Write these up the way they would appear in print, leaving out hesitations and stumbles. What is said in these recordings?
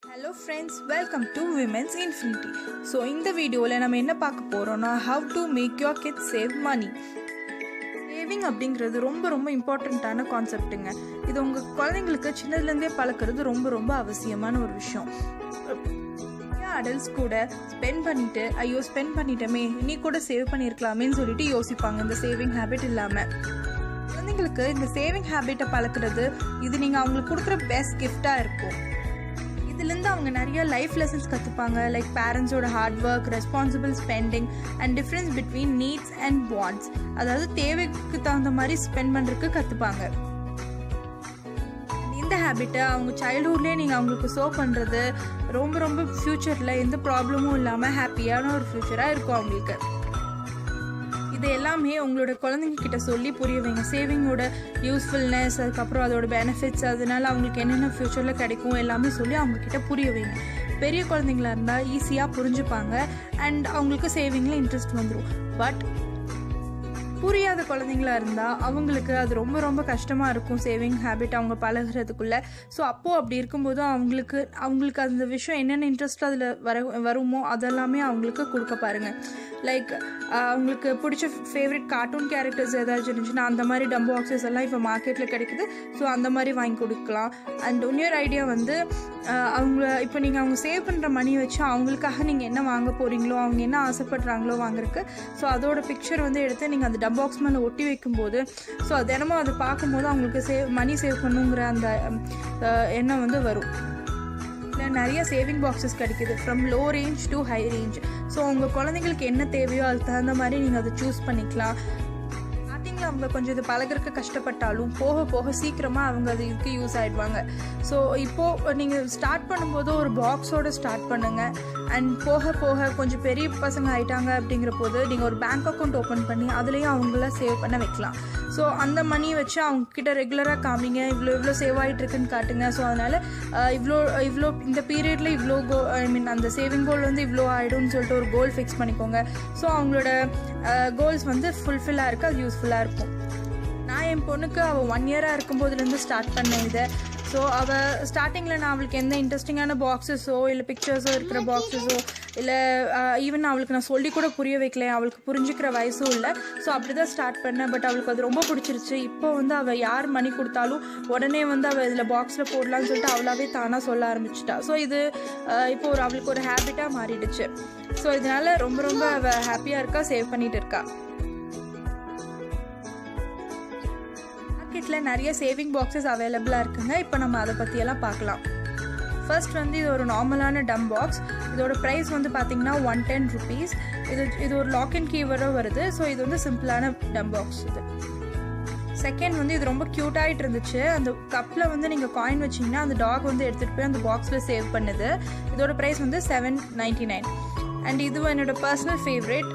Hello friends, welcome to Women's Infinity. So இந்த வீடியோவில் நம்ம என்ன பார்க்க போகிறோம்னா how to make your kids save money. Saving அப்படிங்கிறது ரொம்ப இம்பார்ட்டண்ட்டான கான்செப்ட்டுங்க. இது உங்கள் குழந்தைங்களுக்கு சின்னதுலேருந்தே பழக்கிறது ரொம்ப அவசியமான ஒரு விஷயம். அடல்ட்ஸ் கூட ஸ்பெண்ட் பண்ணிட்டோமே இனி கூட சேவ் பண்ணியிருக்கலாமேன்னு சொல்லிட்டு யோசிப்பாங்க இந்த சேவிங் ஹேபிட் இல்லாமல். குழந்தைங்களுக்கு இந்த சேவிங் ஹேபிட்டை பழக்கிறது இது நீங்கள் அவங்களுக்கு கொடுக்குற பெஸ்ட் கிஃப்டாக இருக்கும். இதுலேருந்து அவங்க நிறைய லைஃப் லெசன்ஸ் கற்றுப்பாங்க. லைக் பேரண்ட்ஸோட hard work, responsible spending and difference between needs and wants. அதாவது தேவைக்கு தகுந்த மாதிரி ஸ்பெண்ட் பண்ணுறதுக்கு கற்றுப்பாங்க. இந்த ஹேபிட்டை அவங்க சைல்ட்ஹுட்லேயே நீங்கள் அவங்களுக்கு ஷோ பண்ணுறது ரொம்ப ஃப்யூச்சரில் எந்த ப்ராப்ளமும் இல்லாமல் ஹாப்பியான ஒரு ஃப்யூச்சராக இருக்கும் அவங்களுக்கு. இது எல்லாமே உங்களோட குழந்தைங்க கிட்ட சொல்லி புரிய வைங்க. சேவிங்கோட யூஸ்ஃபுல்னஸ், அதுக்கப்புறம் அதோட பெனிஃபிட்ஸ், அதனால அவங்களுக்கு என்னென்ன ஃப்யூச்சரில் கிடைக்கும் எல்லாமே சொல்லி அவங்கக்கிட்ட புரிய வைங்க. பெரிய குழந்தைங்களா இருந்தால் ஈஸியாக புரிஞ்சுப்பாங்க அண்ட் அவங்களுக்கு சேவிங்கில் இன்ட்ரெஸ்ட் வந்துடும். பட் புரியாத குழந்தைங்களா இருந்தால் அவங்களுக்கு அது ரொம்ப கஷ்டமாக இருக்கும் சேவிங் ஹேபிட் அவங்க பழகிறதுக்குள்ளே. ஸோ அப்போது அப்படி இருக்கும்போது அவங்களுக்கு அந்த விஷயம் என்னென்ன இன்ட்ரெஸ்ட் அதில் வருமோ அதெல்லாமே அவங்களுக்கு கொடுக்க பாருங்கள். லைக் அவங்களுக்கு பிடிச்ச ஃபேவரட் கார்ட்டூன் கேரக்டர்ஸ் ஏதாச்சும் இருந்துச்சுன்னா அந்த மாதிரி டம்போ பாக்ஸஸ் எல்லாம் இப்போ மார்க்கெட்டில் கிடைக்குது. ஸோ அந்த மாதிரி வாங்கி கொடுக்கலாம். அண்ட் இன்னொரு ஐடியா வந்து இப்போ நீங்கள் அவங்க சேவ் பண்ணுற மணி வச்சு அவங்களுக்காக நீங்கள் என்ன வாங்க போகிறீங்களோ, அவங்க என்ன ஆசைப்படுறாங்களோ வாங்குறதுக்கு, ஸோ அதோட பிக்சர் வந்து எடுத்து நீங்கள் அந்த பாக்ஸ் மேலே ஒட்டி வைக்கும்போது ஸோ தினமும் அதை பார்க்கும்போது அவங்களுக்கு மணி சேவ் பண்ணுங்கிற அந்த எண்ணம் வந்து வரும். இல்லை நிறைய சேவிங் பாக்ஸஸ் கிடைக்கிது from low range to high range. So உங்கள் குழந்தைங்களுக்கு என்ன தேவையோ அதுக்கு தகுந்த மாதிரி நீங்கள் அதை சூஸ் பண்ணிக்கலாம். ஸ்டார்டிங்கில் அவங்க கொஞ்சம் இது பழகிறதுக்கு கஷ்டப்பட்டாலும் போக சீக்கிரமாக அவங்க அது இதுக்கு யூஸ் ஆகிடுவாங்க. ஸோ இப்போது நீங்கள் ஸ்டார்ட் பண்ணும்போது ஒரு பாக்ஸோடு ஸ்டார்ட் பண்ணுங்கள். அண்ட் போக கொஞ்சம் பெரிய பசங்க ஆகிட்டாங்க அப்படிங்கிற போது நீங்கள் ஒரு பேங்க் அக்கௌண்ட் ஓப்பன் பண்ணி அதுலேயும் அவங்கள சேவ் பண்ண வைக்கலாம். ஸோ அந்த மணியை வச்சு அவங்கக்கிட்ட ரெகுலராக காமிங்க, இவ்வளோ சேவ் ஆகிட்டுருக்குன்னு காட்டுங்க. ஸோ அதனால் இவ்வளோ இந்த பீரியடில் இவ்வளோ அந்த சேவிங் கோல் வந்து இவ்வளோ ஆகிடும்னு சொல்லிட்டு ஒரு கோல் ஃபிக்ஸ் பண்ணிக்கோங்க. ஸோ அவங்களோட கோல்ஸ் வந்து ஃபுல்ஃபில்லாக இருக்குது, அது யூஸ்ஃபுல்லாக இருக்கும். நான் என் பொண்ணுக்கு அவள் 1 இயராக இருக்கும்போதுலேருந்து ஸ்டார்ட் பண்ணேன் இதை. ஸோ அவள் ஸ்டார்டிங்கில் நான் அவளுக்கு எந்த இன்ட்ரெஸ்டிங்கான பாக்ஸஸோ இல்லை பிக்சர்ஸோ இருக்கிற பாக்ஸஸோ இல்லை ஈவன் அவளுக்கு நான் சொல்லி கூட புரிய வைக்கல, அவளுக்கு புரிஞ்சுக்கிற வயசும் இல்லை. ஸோ அப்படி தான் ஸ்டார்ட் பண்ணேன். பட் அவளுக்கு அது ரொம்ப பிடிச்சிருச்சு. இப்போ வந்து அவள் யார் மணி கொடுத்தாலும் உடனே வந்து அவள் இதில் பாக்ஸில் போடலான்னு சொல்லிட்டு அவளாவே தானாக சொல்ல ஆரம்பிச்சிட்டா. ஸோ இது இப்போ அவளுக்கு ஒரு ஹேபிட்டாக மாறிடுச்சு. ஸோ இதனால் ரொம்ப அவள் ஹாப்பியாக இருக்கா, சேவ் பண்ணிகிட்டு இருக்கா. மார்க்கெட்டில் நிறைய சேவிங் பாக்ஸஸ் அவைலபிளாக இருக்குங்க. இப்போ நம்ம அதை பற்றியெல்லாம் பார்க்கலாம். ஃபர்ஸ்ட் வந்து இது ஒரு நார்மலான டம் பாக்ஸ். இதோட ப்ரைஸ் வந்து பார்த்திங்கன்னா 110 rupees. இது ஒரு லாக் அண்ட் கீவோட வருது. ஸோ இது வந்து சிம்பிளான டம் பாக்ஸ் இது. செகண்ட் வந்து இது ரொம்ப க்யூட்டாகிட்டு இருந்துச்சு. அந்த கப்பில் வந்து நீங்கள் காயின் வச்சிங்கன்னா அந்த டாக் வந்து எடுத்துகிட்டு போய் அந்த பாக்ஸில் சேவ் பண்ணுது. இதோட ப்ரைஸ் வந்து 799. அண்ட் இது என்னோடய பர்சனல் ஃபேவரேட்.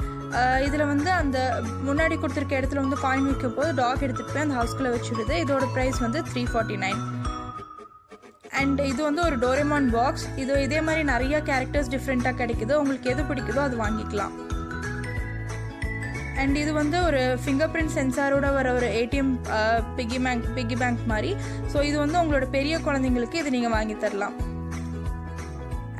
இதில் வந்து அந்த முன்னாடி கொடுத்துருக்க இடத்துல வந்து காயின் வைக்கும் போது டாக் எடுத்துகிட்டு போய் அந்த ஹவுஸ்குள்ளே வச்சுடுது. இதோட ப்ரைஸ் வந்து 349. அண்ட் இது வந்து ஒரு டோரேமான் பாக்ஸ். இதே மாதிரி நிறைய கேரக்டர்ஸ் டிஃப்ரெண்ட்டாக கிடைக்குது. உங்களுக்கு எது பிடிக்குதோ அது வாங்கிக்கலாம். அண்ட் இது வந்து ஒரு ஃபிங்கர் பிரிண்ட் சென்சாரோட வர ஒரு ஏடிஎம் பிக்கி பேங்க் மாதிரி. ஸோ இது வந்து உங்களோட பெரிய குழந்தைங்களுக்கு இது நீங்கள் வாங்கி தரலாம்.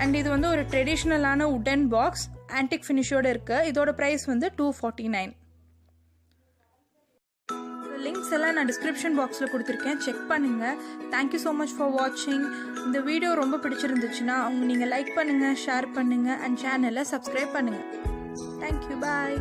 அண்ட் இது வந்து ஒரு ட்ரெடிஷ்னலான உடன் பாக்ஸ், ஆன்டிக் ஃபினிஷோடு இருக்குது. இதோட ப்ரைஸ் வந்து 249. லிங்க்ஸ் எல்லாம் நான் டிஸ்கிரிப்ஷன் பாக்ஸில் கொடுத்துருக்கேன், செக் பண்ணுங்கள். தேங்க்யூ ஸோ மச் ஃபார் வாட்சிங். இந்த வீடியோ ரொம்ப பிடிச்சிருந்துச்சுன்னா நீங்கள் லைக் பண்ணுங்கள், ஷேர் பண்ணுங்கள் அண்ட் சேனலை சப்ஸ்கிரைப் பண்ணுங்கள். தேங்க்யூ, பாய்.